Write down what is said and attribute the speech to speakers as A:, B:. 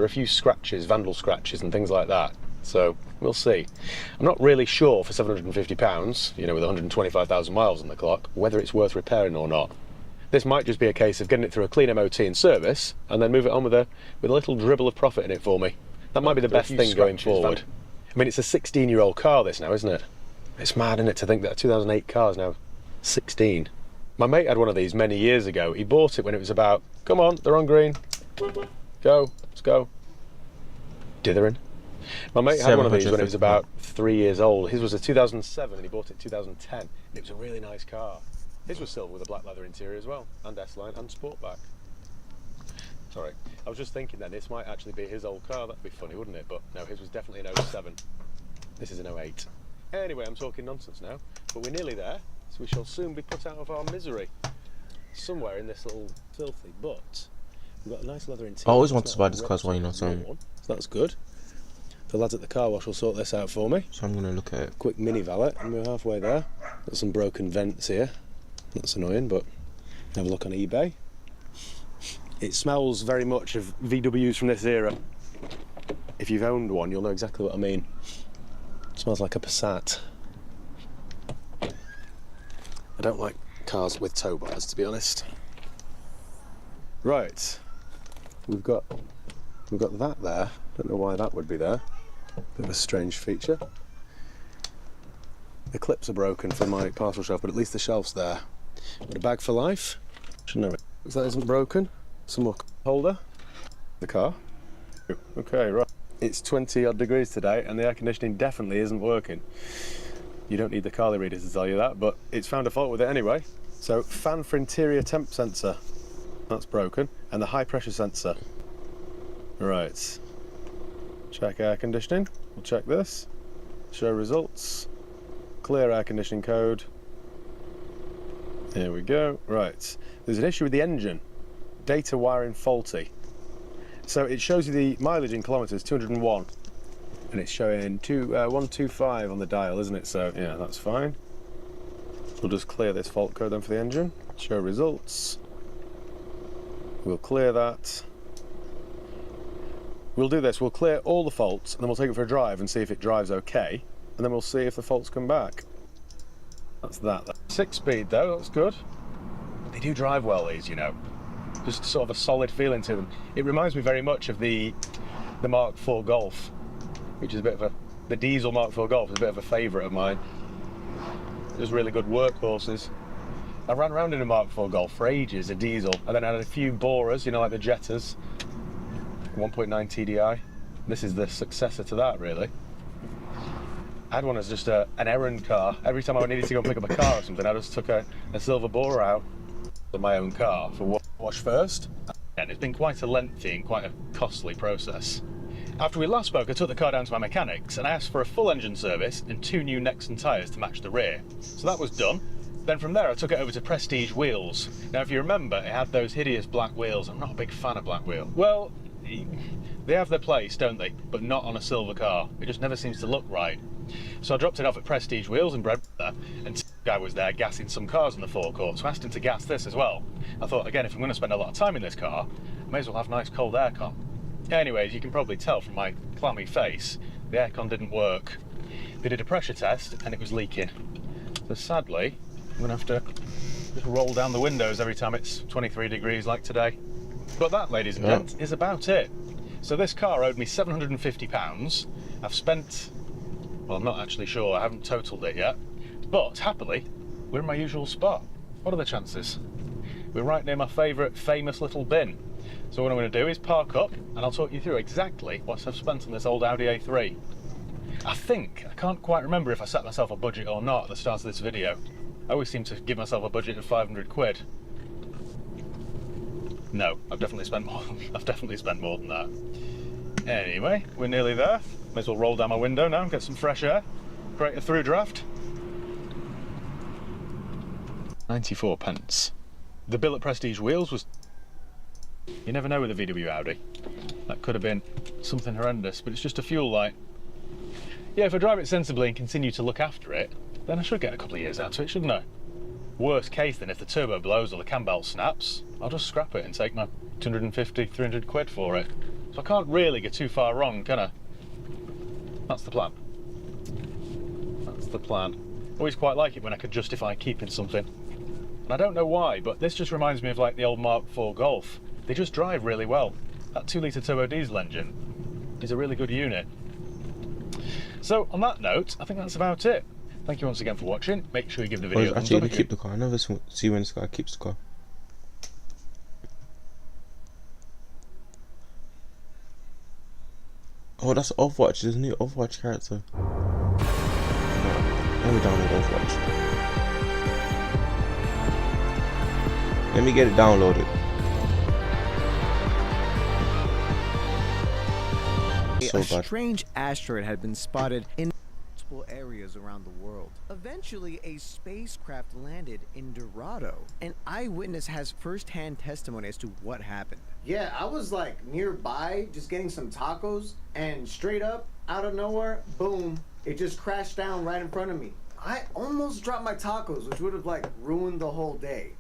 A: There are a few scratches, vandal scratches and things like that. So we'll see. I'm not really sure for £750, you know, with 125,000 miles on the clock, whether it's worth repairing or not. This might just be a case of getting it through a clean MOT and service, and then move it on with a little dribble of profit in it for me. That might be the best thing going forward. I mean, it's a 16-year-old car, this now, isn't it? It's mad, isn't it, to think that a 2008 car is now 16. My mate had one of these many years ago. He bought it when it was about, come on, they're on green. Go, let's go. Dithering. My mate had one of these when it was about 3 years old. His was a 2007 and he bought it in 2010. It was a really nice car. His was silver with a black leather interior as well, and S-Line and Sportback. Sorry, I was just thinking then, this might actually be his old car. That'd be funny, wouldn't it? But no, his was definitely an 07. This is an 08. Anyway, I'm talking nonsense now, but we're nearly there, so we shall soon be put out of our misery. Somewhere in this little filthy, but we've got a nice leather interior.
B: I always wanted to buy this car as well, you know, so
A: that's good. The lads at the car wash will sort this out for me.
B: So I'm going to look at it.
A: Quick mini valet, and we're halfway there. Got some broken vents here. That's annoying, but have a look on eBay. It smells very much of VWs from this era. If you've owned one, you'll know exactly what I mean. It smells like a Passat. I don't like cars with tow bars, to be honest. Right, we've got that there. Don't know why that would be there. Bit of a strange feature. The clips are broken from my parcel shelf, but at least the shelf's there. Got a bag for life. Should know it. Looks like that isn't broken. Some more holder. The car. Okay, right. It's 20 odd degrees today, and the air conditioning definitely isn't working. You don't need the Carly readers to tell you that, but it's found a fault with it anyway. So, fan for interior temp sensor. That's broken. And the high pressure sensor. Right. Check air conditioning. We'll check this. Show results. Clear air conditioning code. Here we go. Right. There's an issue with the engine. Data wiring faulty. So it shows you the mileage in kilometres, 201. And it's showing 125 on the dial, isn't it? So yeah, that's fine. We'll just clear this fault code then for the engine. Show results. We'll clear that. We'll do this, we'll clear all the faults and then we'll take it for a drive and see if it drives okay, and then we'll see if the faults come back. That's that. 6-speed though, that's good. They do drive well, these, you know. Just sort of a solid feeling to them. It reminds me very much of the Mark IV Golf, which is a bit of the diesel Mark IV Golf is a bit of a favourite of mine. There's really good workhorses. I ran around in a Mark IV Golf for ages, a diesel, and then I had a few borers, you know, like the Jettas. 1.9 TDI. This is the successor to that, really. I had one as just an errand car. Every time I needed to go and pick up a car or something, I just took a silver borer out of my own car for wash first. And it's been quite a lengthy and quite a costly process. After we last spoke, I took the car down to my mechanics and I asked for a full engine service and 2 new Nexon tyres to match the rear. So that was done. Then from there I took it over to Prestige Wheels. Now if you remember, it had those hideous black wheels. I'm not a big fan of black wheels. Well, they have their place, don't they? But not on a silver car. It just never seems to look right. So I dropped it off at Prestige Wheels in Bredborough, and the guy was there gassing some cars on the forecourt, so I asked him to gas this as well. I thought, again, if I'm going to spend a lot of time in this car, I may as well have nice cold aircon. Anyways, you can probably tell from my clammy face, the aircon didn't work. They did a pressure test, and it was leaking. So sadly, I'm going to have to just roll down the windows every time it's 23 degrees like today. But that, ladies and gents, is about it. So this car owed me £750. I've spent, well, I'm not actually sure, I haven't totaled it yet. But happily, we're in my usual spot. What are the chances? We're right near my favourite famous little bin. So what I'm going to do is park up and I'll talk you through exactly what I've spent on this old Audi A3. I can't quite remember if I set myself a budget or not at the start of this video. I always seem to give myself a budget of 500 quid. No, I've definitely spent more than that. Anyway, we're nearly there. May as well roll down my window now and get some fresh air. Create a through draft. 94 pence. The bill at Prestige Wheels was... You never know with a VW Audi. That could have been something horrendous, but it's just a fuel light. Yeah, if I drive it sensibly and continue to look after it, then I should get a couple of years out of it, shouldn't I? Worst case then, if the turbo blows or the cam belt snaps, I'll just scrap it and take my 250, 300 quid for it. So I can't really get too far wrong, can I? That's the plan. That's the plan. Always quite like it when I could justify keeping something. And I don't know why, but this just reminds me of like the old Mark IV Golf. They just drive really well. That 2-litre turbo diesel engine is a really good unit. So on that note, I think that's about it. Thank you once again for watching. Make sure you give the video a thumbs
B: actually
A: up.
B: gonna keep the car. I never see when this guy keeps the car. Oh, that's Overwatch. There's a new Overwatch character. Let me download Overwatch. Let me get it downloaded.
C: A strange asteroid had been spotted in multiple areas around the world. Eventually, a spacecraft landed in Dorado. An eyewitness has first-hand testimony as to what happened.
D: Yeah, I was like nearby just getting some tacos, and straight up, out of nowhere, boom, it just crashed down right in front of me. I almost dropped my tacos, which would have like ruined the whole day.